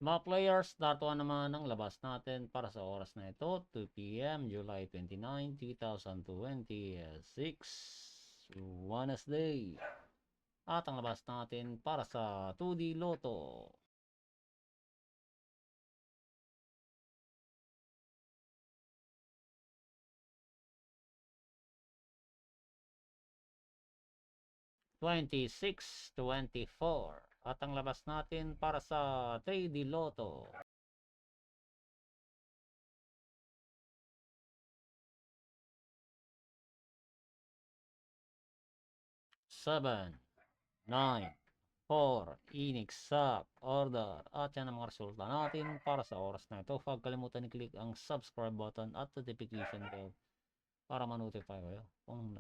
Mga players, natuwa naman ang labas natin para sa oras na ito, 2 p.m. July 29, 2026, Wednesday. At ang labas natin para sa 2D Lotto. $26, $24. At ang labas natin para sa 3D Lotto. 7, 9, 4, Enix, SAC, Order. At yan ang mga resulta natin para sa oras na ito. Huwag kalimutan i-click ang subscribe button at notification bell para ma-notify kayo kung